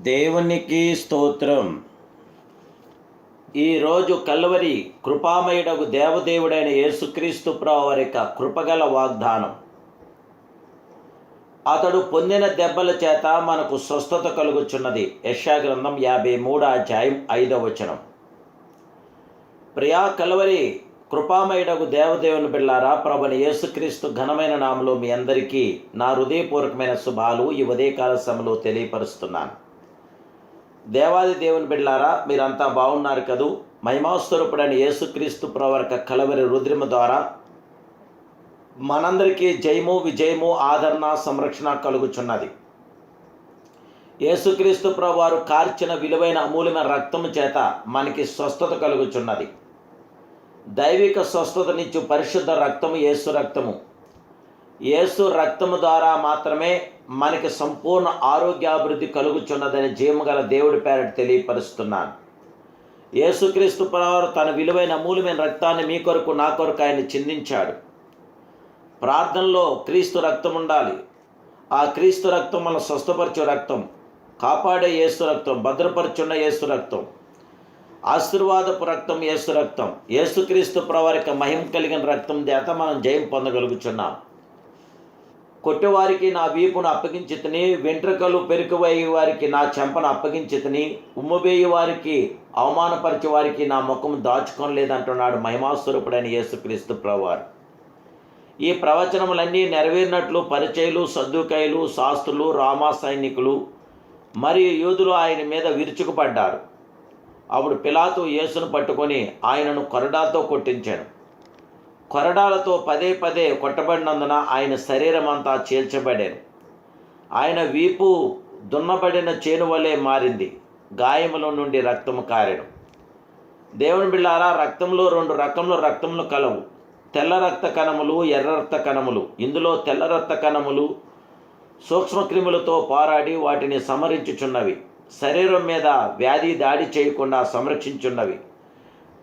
దేవునికి స్తోత్రం. ఈరోజు కల్వరి కృపామయుడగు దేవదేవుడైన యేసుక్రీస్తు ప్రభువు వారి యొక్క కృపగల వాగ్దానం. అతడు పొందిన దెబ్బల చేత మనకు స్వస్థత కలుగుచున్నది. యెషయా గ్రంథం 53 అధ్యాయం 5వ వచనం. ప్రియా కల్వరి కృపామయుడగు దేవదేవుని బిడ్డలారా, ప్రభువైన యేసుక్రీస్తు ఘనమైన నామములో మీ అందరికీ నా హృదయపూర్వకమైన శుభాలు ఈ ఉదయకాల సమయంలో తెలియపరుస్తున్నాను. దేవాది దేవుని బిడ్డలారా, మీరంతా బాగున్నారు కదూ? మహిమాస్వరూపుడైన యేసుక్రీస్తు ప్రభువు యొక్క కల్వరి రుద్రము ద్వారా మనందరికీ జయము, విజయము, ఆదరణ, సంరక్షణ కలుగుచున్నది. యేసుక్రీస్తు ప్రభువు వారు కార్చిన విలువైన అమూల్యమైన రక్తము చేత మనకి స్వస్థత కలుగుచున్నది. దైవిక స్వస్థతనిచ్చు పరిశుద్ధ రక్తము యేసు రక్తము. యేసు రక్తము ద్వారా మాత్రమే మనకి సంపూర్ణ ఆరోగ్యాభివృద్ధి కలుగుచున్నదని జీవగల దేవుడి పేరట తెలియపరుస్తున్నాను. యేసుక్రీస్తు ప్రభువు తన విలువైన అమూల్యమైన రక్తాన్ని మీ కొరకు, నా కొరకు ఆయన చిందించాడు. ప్రార్థనలో క్రీస్తు రక్తం ఉండాలి. ఆ క్రీస్తు రక్తం మన స్వస్థపరచు రక్తం, కాపాడే యేసు రక్తం, భద్రపరచున్న యేసు రక్తం, ఆశీర్వాదపు రక్తం యేసు రక్తం. యేసుక్రీస్తు ప్రభువు యొక్క మహిమ కలిగిన రక్తం చేత మనం జయం పొందగలుగుచున్నాం. కొట్టేవారికి నా వీపును అప్పగించితిని, వెంట్రుకలు పెరుకువయ్యే వారికి నా చెంపను అప్పగించితిని, ఉమ్మబేయి వారికి, అవమానపరిచే వారికి నా ముఖం దాచుకోలేదంటున్నాడు మహిమాస్వరూపుడైన యేసుక్రీస్తు ప్రభువారు. ఈ ప్రవచనములన్నీ నెరవేరినట్లు పరిచయులు, సద్దూకయ్యులు, శాస్త్రులు, రామా సైనికులు మరియు యూదులు ఆయన మీద విరుచుకుపడ్డారు. అప్పుడు పిలాతు యేసును పట్టుకొని ఆయనను కొరడాతో కొట్టించాడు. కొరడాలతో పదే పదే కొట్టబడినందున ఆయన శరీరం అంతా చీల్చబడాను. ఆయన వీపు దున్నబడిన చేను వలె మారింది, గాయముల నుండి రక్తము కారెను. దేవుని బిళ్ళారా, రక్తంలో 2 రకముల రక్తములు కలవు: తెల్ల రక్త కణములు, ఎర్ర రక్త కణములు. ఇందులో తెల్ల రక్త కణములు సూక్ష్మక్రిములతో పోరాడి వాటిని సంహరించుచున్నవి, శరీరం మీద వ్యాధి దాడి చేయకుండా సంరక్షించున్నవి.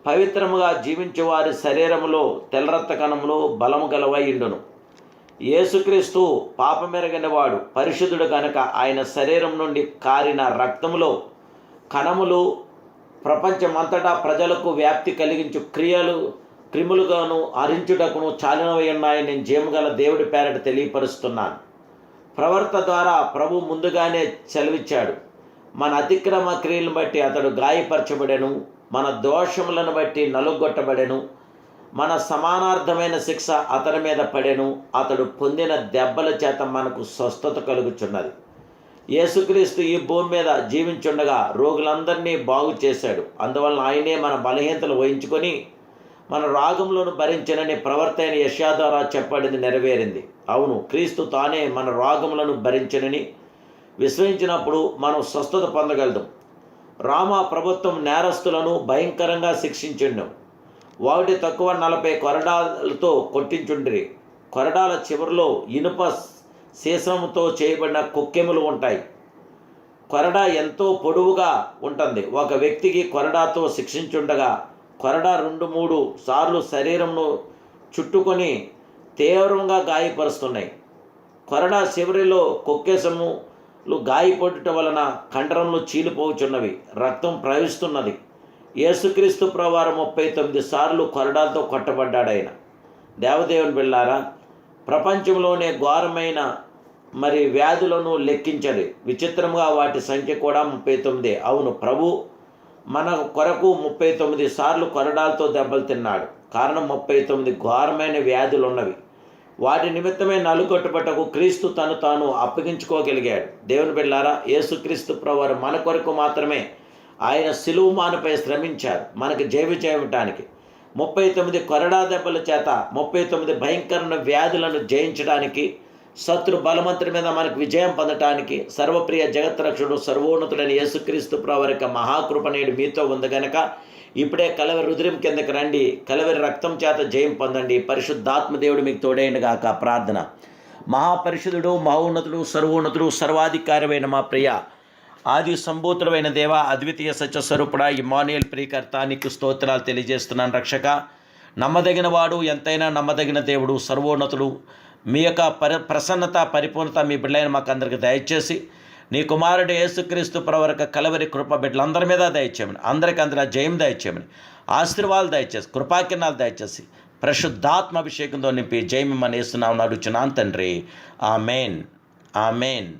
పవిత్రముగా జీవించే వారి శరీరములో తెల్ల రక్త కణములు బలము గలవై ఇండును. యేసుక్రీస్తు పాపమెరగనివాడు, పరిశుద్ధుడు కనుక ఆయన శరీరం నుండి కారిన రక్తములో కణములు ప్రపంచమంతటా ప్రజలకు వ్యాప్తి కలిగించు క్రిములుగాను హరించుటకును చాలినవై ఉన్నాయని నేను జీవగల దేవుడి పేరట తెలియపరుస్తున్నాను. ప్రవర్త ద్వారా ప్రభు ముందుగానే సెలవిచ్చాడు. మన అతిక్రమ క్రియలను బట్టి అతడు గాయపరచబడెను, మన దోషములను బట్టి నలుగొట్టబడెను, మన సమానార్థమైన శిక్ష అతని మీద పడెను, అతడు పొందిన దెబ్బల చేత మనకు స్వస్థత కలుగుచున్నది. యేసుక్రీస్తు ఈ భూమి మీద జీవించుండగా రోగులందరినీ బాగు చేశాడు. అందువలన ఆయనే మన బలహీనతలు వహించుకొని మన రాగములను భరించనని ప్రవర్త అయిన యెషయా ద్వారా చెప్పబడింది నెరవేరింది. అవును, క్రీస్తు తానే మన రాగములను భరించనని విశ్వసించినప్పుడు మనం స్వస్థత పొందగలదు. రామా ప్రభుత్వం నేరస్తులను భయంకరంగా శిక్షించిండు. 1 తక్కువ 40 కొరడాలతో కొట్టించుండ్రి. కొరడాల చివరిలో ఇనుప సీసంతో చేయబడిన కొక్కెములు ఉంటాయి. కొరడా ఎంతో పొడవుగా ఉంటుంది. ఒక వ్యక్తికి కొరడాతో శిక్షించుండగా కొరడా 2-3 సార్లు శరీరంను చుట్టుకొని తీవ్రంగా గాయపరుస్తున్నాయి. కొరడా చివరిలో కొక్కెసములు గాయపడటం వలన కండరములు చీలిపోచున్నవి, రక్తం ప్రవహిస్తున్నది. యేసుక్రీస్తు ప్రభువారు 39 సార్లు కొరడాతో కొట్టబడ్డాడు. ఆయన దేవదేవుని బిళ్ళారా, ప్రపంచంలోనే ఘోరమైన వ్యాధులను లెక్కించదు. విచిత్రంగా వాటి సంఖ్య కూడా 39. అవును, ప్రభు మన కొరకు 39 సార్లు కొరడాలతో దెబ్బలు తిన్నాడు. కారణం 39 ఘోరమైన వ్యాధులు ఉన్నవి. వాటి నిమిత్తమే నలుగొట్టుబట్టకు క్రీస్తు తను తాను అప్పగించుకోగలిగాడు. దేవుని బిడ్డలారా, యేసుక్రీస్తు ప్రభువారు మన కొరకు మాత్రమే ఆయన సిలువ మానుపై శ్రమించారు, మనకి జయవిజయటానికి. 39 కొరడా దెబ్బల చేత 39 భయంకరమైన వ్యాధులను జయించడానికి, శత్రు బలమంతుడి మీద మనకు విజయం పొందటానికి సర్వప్రియ జగత్రక్షుడు సర్వోన్నతుడైన యేసుక్రీస్తు ప్రభువారి యొక్క మహాకృప నేడు మీతో ఉంది గనక ఇప్పుడే కలవరి రుద్రం కిందకి రండి, కలవరి రక్తం చేత జయం పొందండి. పరిశుద్ధాత్మ దేవుడు మీకు తోడైండు గాక. ప్రార్థన. మహాపరిశుద్ధుడు, మహోన్నతుడు, సర్వోన్నతుడు, సర్వాధికారమైన మా ప్రియ ఆది సంభూతుడైన దేవ, అద్వితీయ సత్యస్వరూపుడ, ఇమ్మానుయేల్ ప్రియకర్త, నీకు స్తోత్రాలు తెలియజేస్తున్నాను. రక్షక, నమ్మదగిన వాడు, ఎంతైనా నమ్మదగిన దేవుడు, సర్వోన్నతుడు, మీ యొక్క ప్రసన్నత, పరిపూర్ణత మీ బిడ్డలైన మాకు అందరికి దయచేసి నీ కుమారుడు యేసుక్రీస్తు ప్రవరక కలవరి కృప బిడ్డలందరి మీద దయచేయమని, అందరికీ అందులో జయం దయచేయమని, ఆశీర్వాదాలు దయచేసి, కృపాకిరణాలు దయచేసి, పరిశుద్ధాత్మాభిషేకంతో నింపి జయమిమ్మని యేసునామమున అడుగుచున్నాను తండ్రి. Amen, amen,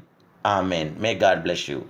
amen. May God bless you.